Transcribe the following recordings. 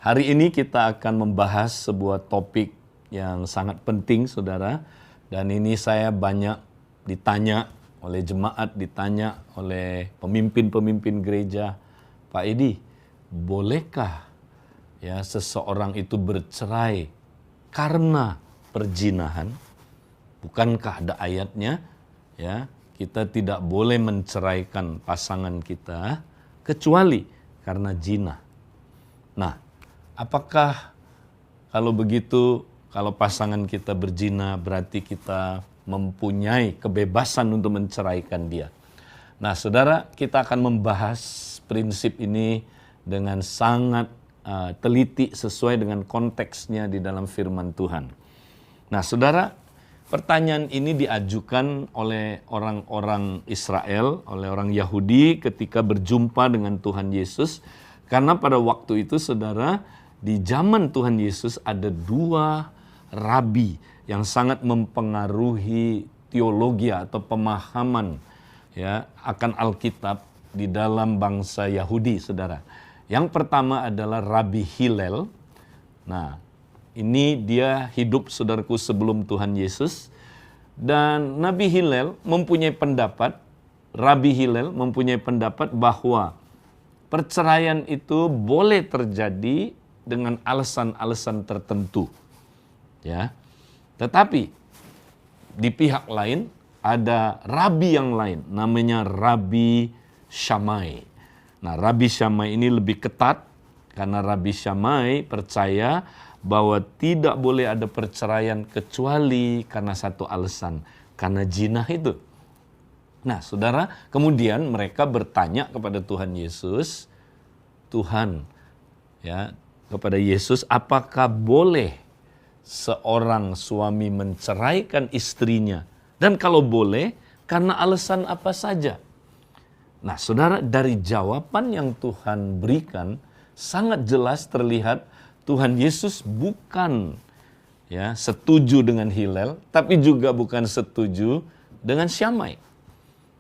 Hari ini kita akan membahas sebuah topik yang sangat penting, saudara. Dan ini saya banyak ditanya oleh jemaat, ditanya oleh pemimpin-pemimpin gereja. Pak Edi, bolehkah ya seseorang itu bercerai karena perzinahan? Bukankah ada ayatnya? Ya, kita tidak boleh menceraikan pasangan kita kecuali karena zina. Nah, apakah kalau begitu, kalau pasangan kita berzina berarti kita mempunyai kebebasan untuk menceraikan dia? Nah, saudara, kita akan membahas prinsip ini dengan sangat teliti sesuai dengan konteksnya di dalam firman Tuhan. Nah, saudara, pertanyaan ini diajukan oleh orang-orang Israel, oleh orang Yahudi ketika berjumpa dengan Tuhan Yesus. Karena pada waktu itu, saudara, di zaman Tuhan Yesus ada dua rabi yang sangat mempengaruhi teologi atau pemahaman ya akan Alkitab di dalam bangsa Yahudi, saudara. Yang pertama adalah Rabi Hillel. Nah, ini dia hidup, saudaraku, sebelum Tuhan Yesus. Dan Nabi Hillel mempunyai pendapat, Rabi Hillel mempunyai pendapat bahwa perceraian itu boleh terjadi dengan alasan-alasan tertentu. Ya. Tetapi di pihak lain ada rabi yang lain, namanya Rabi Shammai. Nah, Rabi Shammai ini lebih ketat karena Rabi Shammai percaya bahwa tidak boleh ada perceraian kecuali karena satu alasan, karena zina itu. Nah, saudara, kemudian mereka bertanya kepada Tuhan Yesus, Tuhan, ya, kepada Yesus, apakah boleh seorang suami menceraikan istrinya? Dan kalau boleh, karena alasan apa saja? Nah, saudara, dari jawaban yang Tuhan berikan, sangat jelas terlihat Tuhan Yesus bukan ya setuju dengan Hillel, tapi juga bukan setuju dengan Shammai.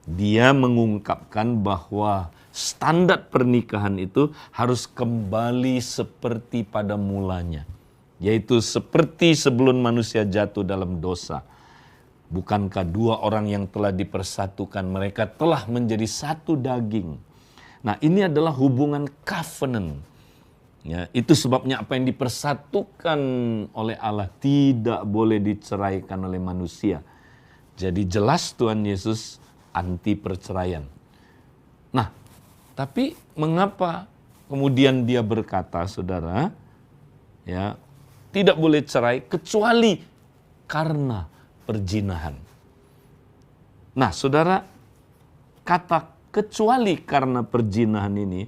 Dia mengungkapkan bahwa standar pernikahan itu harus kembali seperti pada mulanya, yaitu seperti sebelum manusia jatuh dalam dosa. Bukankah dua orang yang telah dipersatukan, mereka telah menjadi satu daging. Nah, ini adalah hubungan covenant. Ya, itu sebabnya apa yang dipersatukan oleh Allah tidak boleh diceraikan oleh manusia. Jadi jelas Tuhan Yesus anti perceraian. Nah, tapi mengapa kemudian dia berkata, saudara, ya, tidak boleh cerai kecuali karena perzinahan. Nah, saudara, kata kecuali karena perzinahan ini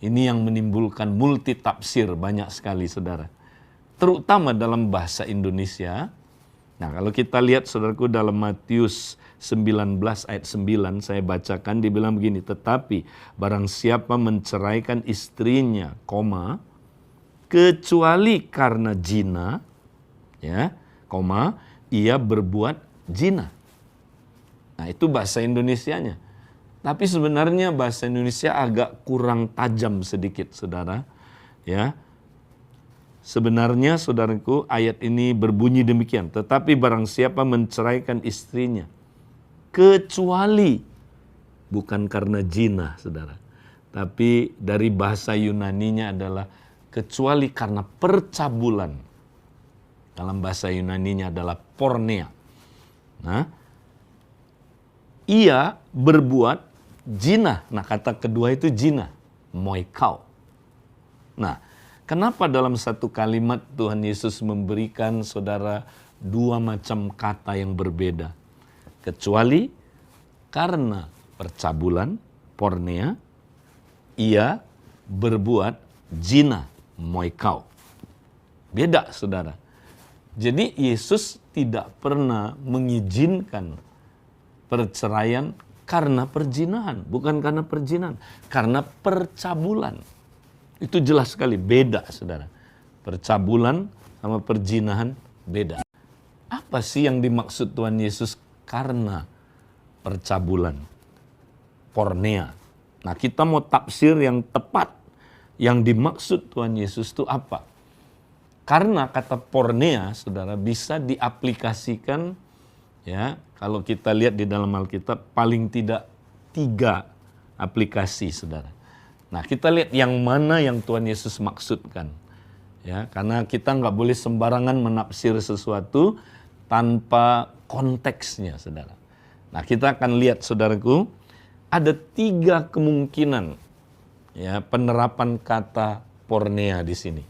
yang menimbulkan multi tafsir banyak sekali, saudara. Terutama dalam bahasa Indonesia. Nah, kalau kita lihat, saudaraku, dalam Matius 19 ayat 9, saya bacakan, dibilang begini, tetapi barang siapa menceraikan istrinya, kecuali karena zina, ya, ia berbuat zina. Nah, itu bahasa Indonesianya. Tapi sebenarnya bahasa Indonesia agak kurang tajam sedikit, saudara. Ya, sebenarnya, saudaraku, ayat ini berbunyi demikian. Tetapi barang siapa menceraikan istrinya, kecuali, bukan karena zina, saudara. Tapi dari bahasa Yunaninya adalah kecuali karena percabulan. Dalam bahasa Yunaninya adalah porneia. Nah, ia berbuat zina. Nah, kata kedua itu zina, moikau. Nah, kenapa dalam satu kalimat Tuhan Yesus memberikan, saudara, dua macam kata yang berbeda? Kecuali karena percabulan, porneia, ia berbuat zina, moikau. Beda, saudara. Jadi Yesus tidak pernah mengizinkan perceraian karena perzinahan, bukan karena perzinahan, karena percabulan. Itu jelas sekali beda, saudara. Percabulan sama perzinahan beda. Apa sih yang dimaksud Tuhan Yesus karena percabulan, porneia? Nah, kita mau tafsir yang tepat, yang dimaksud Tuhan Yesus itu apa? Karena kata porneia, saudara, bisa diaplikasikan, ya, kalau kita lihat di dalam Alkitab, paling tidak 3 aplikasi, saudara. Nah, kita lihat yang mana yang Tuhan Yesus maksudkan. Ya, karena kita nggak boleh sembarangan menafsir sesuatu tanpa konteksnya, saudara. Nah, kita akan lihat, saudaraku, ada 3 kemungkinan, ya, penerapan kata porneia di sini.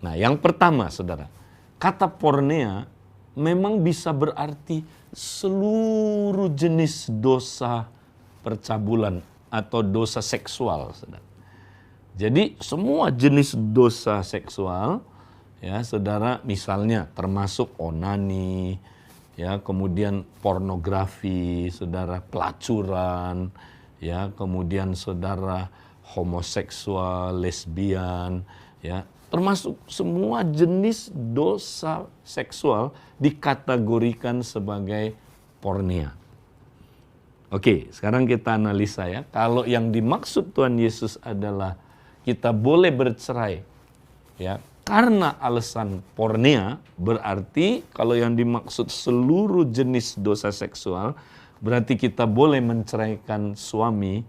Nah, yang pertama, saudara, kata porneia memang bisa berarti seluruh jenis dosa percabulan atau dosa seksual, saudara. Jadi semua jenis dosa seksual, ya, saudara, misalnya termasuk onani, ya, kemudian pornografi, saudara, pelacuran, ya, kemudian saudara homoseksual, lesbian, ya, termasuk semua jenis dosa seksual dikategorikan sebagai porneia. Oke, sekarang kita analisa, ya. Kalau yang dimaksud Tuhan Yesus adalah kita boleh bercerai, ya, karena alasan porneia, berarti kalau yang dimaksud seluruh jenis dosa seksual, berarti kita boleh menceraikan suami,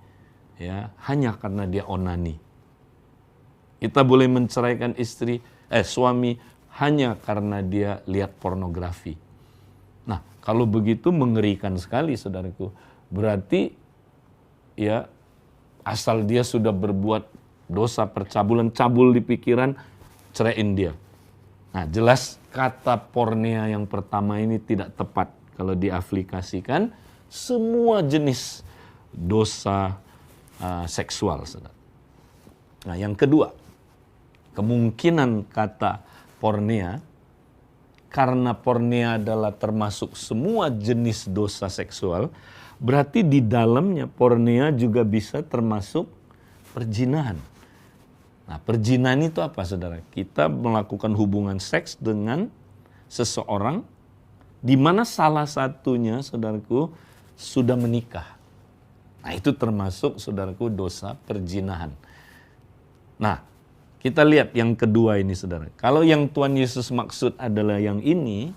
ya, hanya karena dia onani. Kita boleh menceraikan suami hanya karena dia lihat pornografi. Nah, kalau begitu mengerikan sekali, saudaraku. Berarti, ya, asal dia sudah berbuat dosa percabulan, cabul di pikiran, ceraiin dia. Nah, jelas kata porneia yang pertama ini tidak tepat kalau diaplikasikan semua jenis dosa seksual, saudara. Nah, yang kedua, kemungkinan kata porneia, karena porneia adalah termasuk semua jenis dosa seksual, berarti di dalamnya porneia juga bisa termasuk perzinahan. Nah, perzinahan itu apa, saudara? Kita melakukan hubungan seks dengan seseorang di mana salah satunya, saudaraku, sudah menikah. Nah, itu termasuk, saudaraku, dosa perzinahan. Nah, kita lihat yang kedua ini, saudara. Kalau yang Tuhan Yesus maksud adalah yang ini,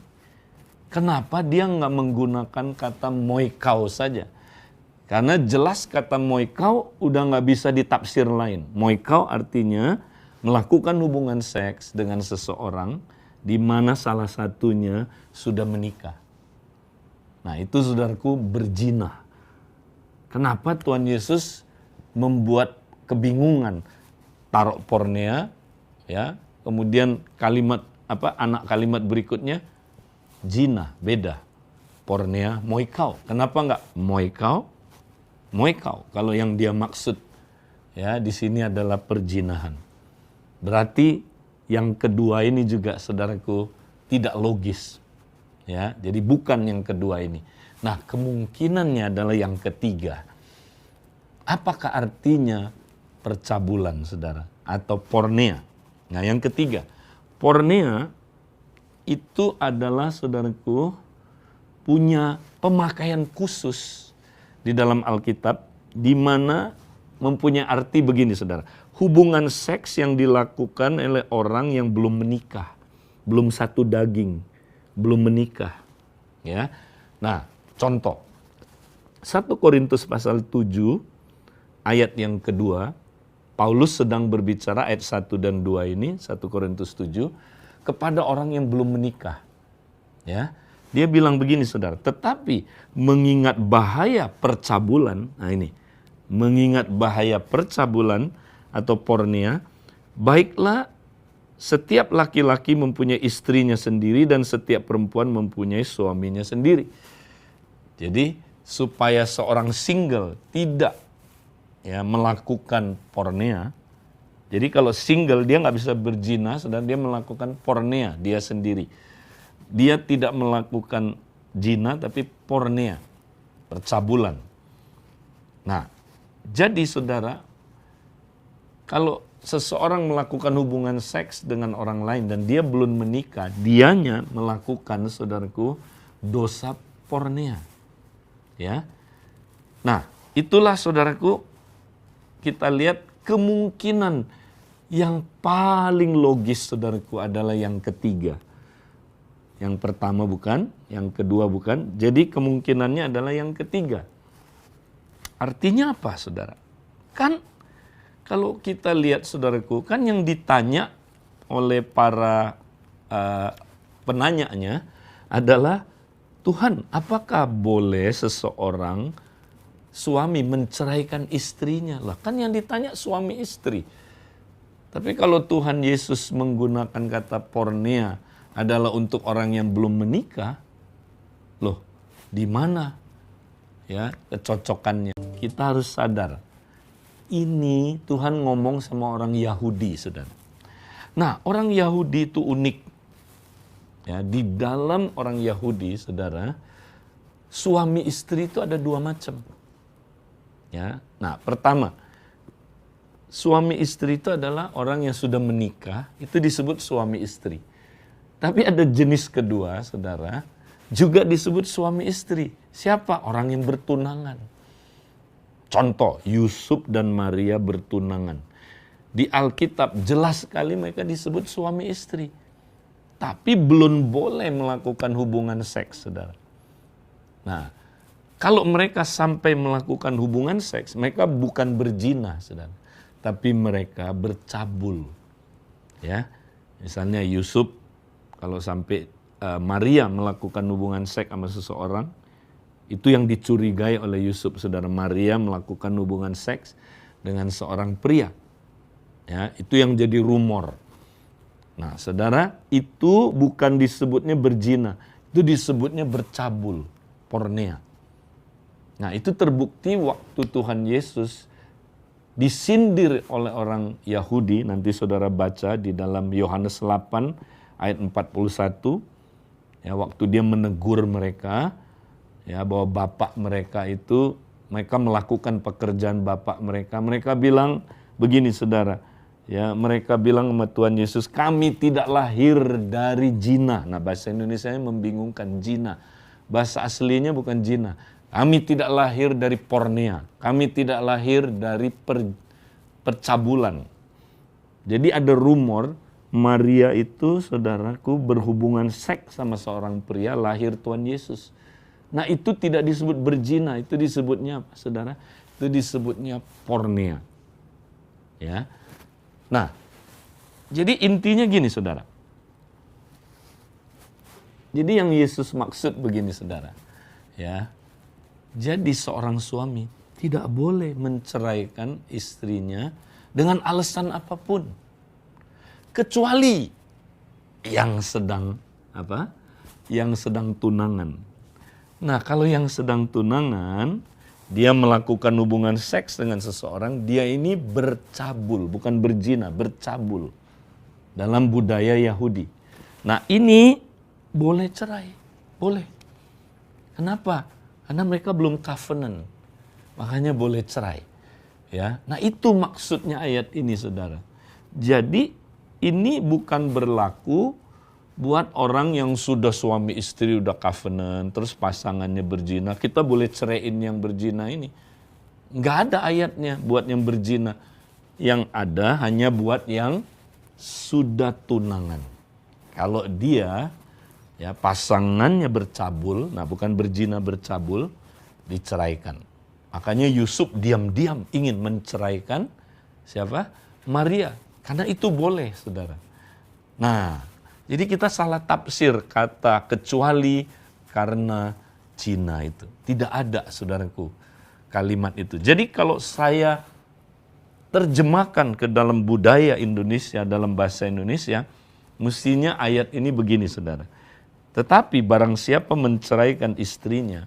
kenapa dia nggak menggunakan kata moikau saja? Karena jelas kata moikau udah nggak bisa ditafsir lain. Moikau artinya melakukan hubungan seks dengan seseorang di mana salah satunya sudah menikah. Nah, itu, saudaraku, berzina. Kenapa Tuhan Yesus membuat kebingungan? Taruh porneia, ya, kemudian anak kalimat berikutnya zina, beda. Porneia, moikau. Kenapa nggak moikau? Moikau, kalau yang dia maksud, ya, di sini adalah perzinahan. Berarti yang kedua ini juga, saudaraku, tidak logis, ya. Jadi bukan yang kedua ini. Nah, kemungkinannya adalah yang ketiga. Apakah artinya percabulan, saudara, atau porneia? Nah, yang ketiga, porneia itu adalah, saudaraku, punya pemakaian khusus di dalam Alkitab, di mana mempunyai arti begini, saudara. Hubungan seks yang dilakukan oleh orang yang belum menikah, belum satu daging, belum menikah, ya. Nah, contoh 1 Korintus pasal 7 ayat yang kedua, Paulus sedang berbicara ayat 1 dan 2 ini, 1 Korintus 7, kepada orang yang belum menikah, ya. Dia bilang begini, saudara, tetapi mengingat bahaya percabulan, nah ini, mengingat bahaya percabulan atau porneia, baiklah setiap laki-laki mempunyai istrinya sendiri dan setiap perempuan mempunyai suaminya sendiri. Jadi supaya seorang single tidak, ya, melakukan porneia, jadi kalau single dia nggak bisa berzina, sedang dia melakukan porneia dia sendiri. Dia tidak melakukan zina tapi porneia, percabulan. Nah, jadi, saudara, kalau seseorang melakukan hubungan seks dengan orang lain dan dia belum menikah, dianya melakukan, saudaraku, dosa porneia. Ya. Nah, itulah, saudaraku, kita lihat kemungkinan yang paling logis, saudaraku, adalah yang ketiga. Yang pertama bukan, yang kedua bukan. Jadi kemungkinannya adalah yang ketiga. Artinya apa, saudara? Kan kalau kita lihat, saudaraku, kan yang ditanya oleh para penanyanya adalah, Tuhan, apakah boleh seseorang suami menceraikan istrinya? Lah, kan yang ditanya suami istri. Tapi kalau Tuhan Yesus menggunakan kata porneia adalah untuk orang yang belum menikah, loh, di mana ya kecocokannya? Kita harus sadar, ini Tuhan ngomong sama orang Yahudi, saudara. Nah, orang Yahudi itu unik. Ya, di dalam orang Yahudi, saudara, suami istri itu ada dua macam. Ya, nah, pertama, suami istri itu adalah orang yang sudah menikah, itu disebut suami istri. Tapi ada jenis kedua, saudara, juga disebut suami istri. Siapa? Orang yang bertunangan. Contoh, Yusuf dan Maria bertunangan. Di Alkitab jelas sekali mereka disebut suami istri. Tapi belum boleh melakukan hubungan seks, saudara. Nah, kalau mereka sampai melakukan hubungan seks, mereka bukan berzina, saudara, tapi mereka bercabul. Ya, misalnya Yusuf, kalau sampai Maria melakukan hubungan seks sama seseorang, itu yang dicurigai oleh Yusuf, saudara. Maria melakukan hubungan seks dengan seorang pria. Ya, itu yang jadi rumor. Nah, saudara, itu bukan disebutnya berzina, itu disebutnya bercabul, porneia. Nah, itu terbukti waktu Tuhan Yesus disindir oleh orang Yahudi, nanti saudara baca di dalam Yohanes 8 ayat 41, ya, waktu dia menegur mereka, ya, bahwa bapak mereka itu, mereka melakukan pekerjaan bapak mereka. Mereka bilang begini, saudara, ya, mereka bilang sama Tuhan Yesus, kami tidak lahir dari zina. Nah, bahasa Indonesianya membingungkan, zina. Bahasa aslinya bukan zina. Kami tidak lahir dari porneia. Kami tidak lahir dari percabulan. Jadi ada rumor Maria itu, saudaraku, berhubungan seks sama seorang pria, lahir Tuhan Yesus. Nah, itu tidak disebut berzina, itu disebutnya apa, saudara? Itu disebutnya porneia. Ya. Nah, jadi intinya gini, saudara. Jadi yang Yesus maksud begini, saudara. Ya. Jadi seorang suami tidak boleh menceraikan istrinya dengan alasan apapun. Kecuali yang sedang apa? Yang sedang tunangan. Nah, kalau yang sedang tunangan, dia melakukan hubungan seks dengan seseorang, dia ini bercabul, bukan berzina, bercabul dalam budaya Yahudi. Nah, ini boleh cerai, boleh. Kenapa? Karena mereka belum covenant, makanya boleh cerai. Ya, nah itu maksudnya ayat ini, saudara. Jadi ini bukan berlaku buat orang yang sudah suami istri, udah covenant, terus pasangannya berzina, kita boleh ceraiin yang berzina ini. Nggak ada ayatnya buat yang berzina. Yang ada hanya buat yang sudah tunangan. Kalau dia, ya, pasangannya bercabul, nah bukan berzina, bercabul, diceraikan. Makanya Yusuf diam-diam ingin menceraikan siapa? Maria. Karena itu boleh, saudara. Nah, jadi kita salah tafsir kata kecuali karena zina itu. Tidak ada, saudaraku, kalimat itu. Jadi kalau saya terjemahkan ke dalam budaya Indonesia, dalam bahasa Indonesia, mestinya ayat ini begini, saudara. Tetapi barang siapa menceraikan istrinya,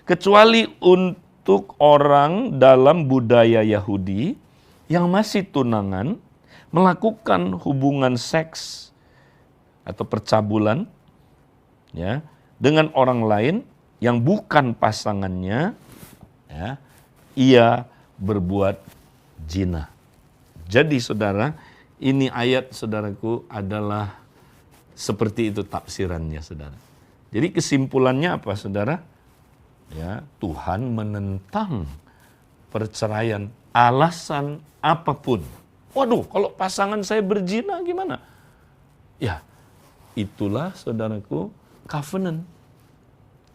kecuali untuk orang dalam budaya Yahudi yang masih tunangan, melakukan hubungan seks atau percabulan, ya, dengan orang lain yang bukan pasangannya, ya, ia berbuat zina. Jadi, saudara, ini ayat, saudaraku, adalah seperti itu tafsirannya, saudara. Jadi kesimpulannya apa, saudara? Ya, Tuhan menentang perceraian, alasan apapun. Waduh, kalau pasangan saya berzina gimana? Ya, itulah saudaraku covenant.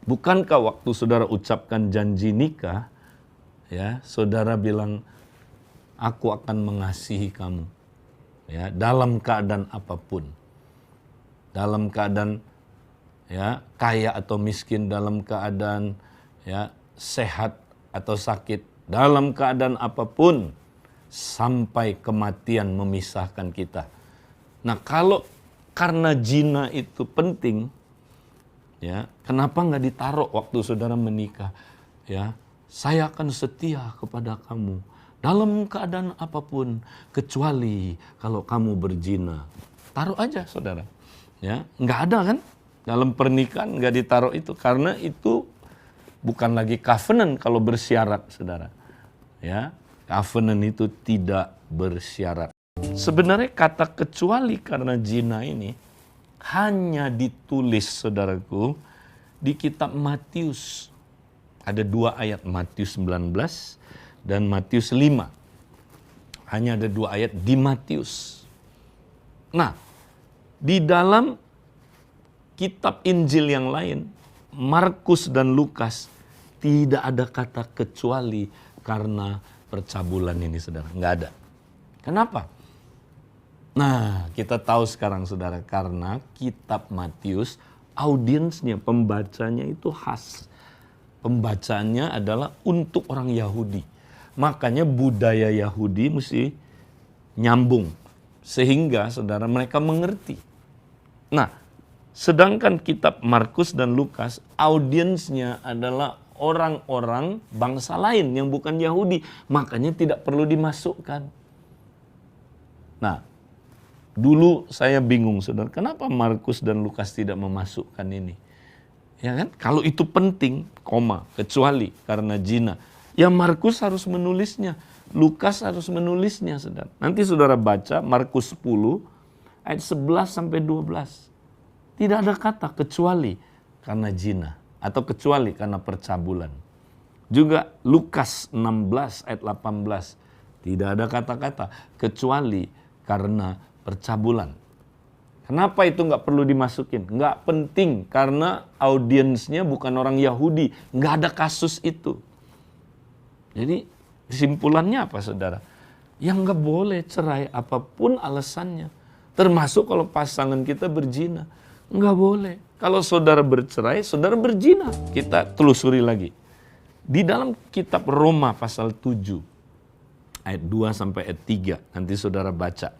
Bukankah waktu saudara ucapkan janji nikah, ya, saudara bilang, aku akan mengasihi kamu, ya, dalam keadaan apapun. Dalam keadaan ya kaya atau miskin, dalam keadaan ya sehat atau sakit, dalam keadaan apapun sampai kematian memisahkan kita. Nah, kalau karena zina itu penting, ya, kenapa nggak ditaruh waktu saudara menikah? Ya, saya akan setia kepada kamu dalam keadaan apapun kecuali kalau kamu berzina. Taruh aja saudara. Ya, nggak ada kan dalam pernikahan nggak ditaruh itu karena itu bukan lagi covenant kalau bersyarat saudara. Ya, covenant itu tidak bersyarat. Sebenarnya kata kecuali karena zina ini hanya ditulis saudaraku di kitab Matius. Ada 2 ayat, Matius 19 dan Matius 5. Hanya ada 2 ayat di Matius. Nah, di dalam kitab Injil yang lain, Markus dan Lukas, tidak ada kata kecuali karena percabulan ini saudara. Nggak ada. Kenapa? Nah, kita tahu sekarang saudara, karena kitab Matius, audiensnya, pembacanya itu khas. Pembacanya adalah untuk orang Yahudi. Makanya budaya Yahudi mesti nyambung. Sehingga saudara mereka mengerti. Nah, sedangkan kitab Markus dan Lukas, audiensnya adalah orang-orang bangsa lain yang bukan Yahudi. Makanya tidak perlu dimasukkan. Nah, dulu saya bingung saudara, kenapa Markus dan Lukas tidak memasukkan ini? Ya kan? Kalau itu penting, kecuali karena zina. Ya Markus harus menulisnya, Lukas harus menulisnya saudara. Nanti saudara baca Markus 10 ayat 11 sampai 12. Tidak ada kata kecuali karena zina atau kecuali karena percabulan. Juga Lukas 16 ayat 18. Tidak ada kata-kata kecuali karena percabulan. Kenapa itu nggak perlu dimasukin? Nggak penting karena audiensnya bukan orang Yahudi. Nggak ada kasus itu. Jadi kesimpulannya apa saudara? Yang nggak boleh cerai apapun alasannya. Termasuk kalau pasangan kita berzina. Nggak boleh. Kalau saudara bercerai, saudara berzina. Kita telusuri lagi. Di dalam kitab Roma pasal 7. Ayat 2 sampai ayat 3. Nanti saudara baca.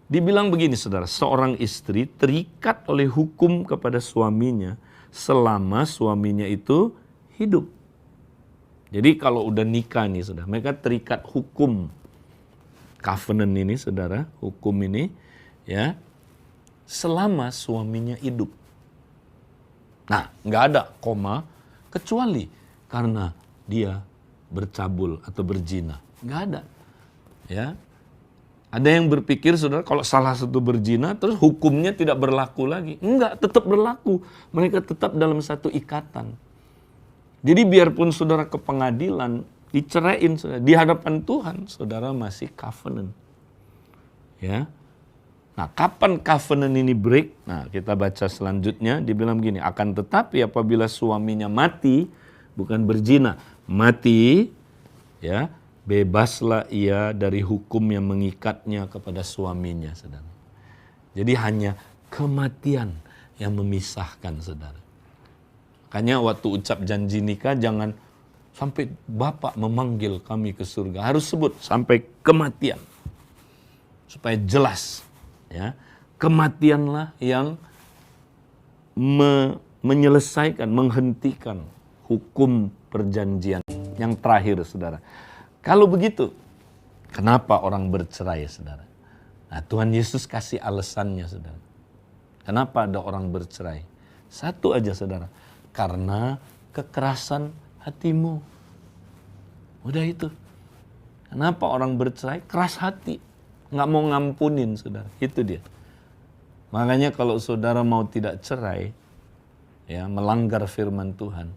Dibilang begini saudara, seorang istri terikat oleh hukum kepada suaminya selama suaminya itu hidup. Jadi kalau udah nikah nih saudara, mereka terikat hukum. Covenant ini saudara, hukum ini ya, selama suaminya hidup. Nah, nggak ada kecuali karena dia bercabul atau berzina. Nggak ada. Ya. Ada yang berpikir saudara kalau salah satu berzina terus hukumnya tidak berlaku lagi. Enggak, tetap berlaku. Mereka tetap dalam satu ikatan. Jadi biarpun saudara ke pengadilan, diceraiin saudara, di hadapan Tuhan, saudara masih covenant. Ya. Nah, kapan covenant ini break? Nah, kita baca selanjutnya, dibilang begini, akan tetapi apabila suaminya mati, bukan berzina, mati, ya, bebaslah ia dari hukum yang mengikatnya kepada suaminya, saudara. Jadi hanya kematian yang memisahkan, saudara. Makanya waktu ucap janji nikah, jangan sampai Bapak memanggil kami ke surga. Harus sebut sampai kematian. Supaya jelas. Ya, kematianlah yang menyelesaikan, menghentikan hukum perjanjian yang terakhir, saudara. Kalau begitu, kenapa orang bercerai, saudara? Nah, Tuhan Yesus kasih alasannya, saudara. Kenapa ada orang bercerai? Satu aja, saudara. Karena kekerasan hatimu. Udah itu. Kenapa orang bercerai? Keras hati. Nggak mau ngampunin, saudara. Itu dia. Makanya kalau saudara mau tidak cerai, ya, melanggar firman Tuhan,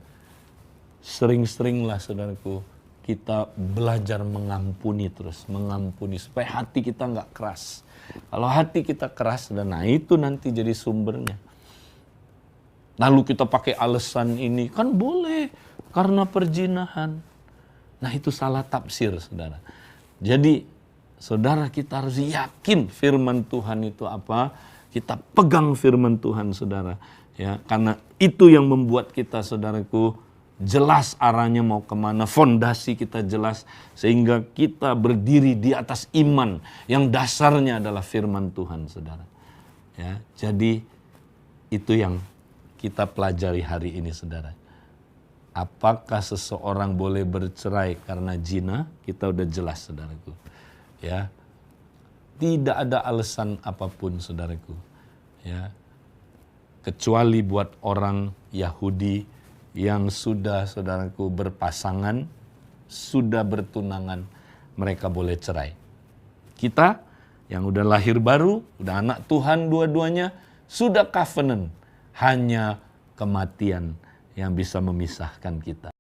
sering-seringlah, saudaraku, kita belajar mengampuni terus, mengampuni supaya hati kita nggak keras. Kalau hati kita keras, dan nah itu nanti jadi sumbernya. Lalu kita pakai alasan ini, kan boleh karena perjinahan. Nah itu salah tafsir, saudara. Jadi saudara, kita harus yakin firman Tuhan itu apa. Kita pegang firman Tuhan, saudara. Ya, karena itu yang membuat kita, saudaraku, jelas arahnya mau kemana, fondasi kita jelas, sehingga kita berdiri di atas iman yang dasarnya adalah firman Tuhan, saudara. Ya, jadi itu yang kita pelajari hari ini, saudara. Apakah seseorang boleh bercerai karena zina? Kita udah jelas, saudaraku. Ya, tidak ada alasan apapun, saudaraku. Ya, kecuali buat orang Yahudi yang sudah, saudaraku, berpasangan, sudah bertunangan, mereka boleh cerai. Kita yang udah lahir baru, udah anak Tuhan dua-duanya, sudah covenant, hanya kematian yang bisa memisahkan kita.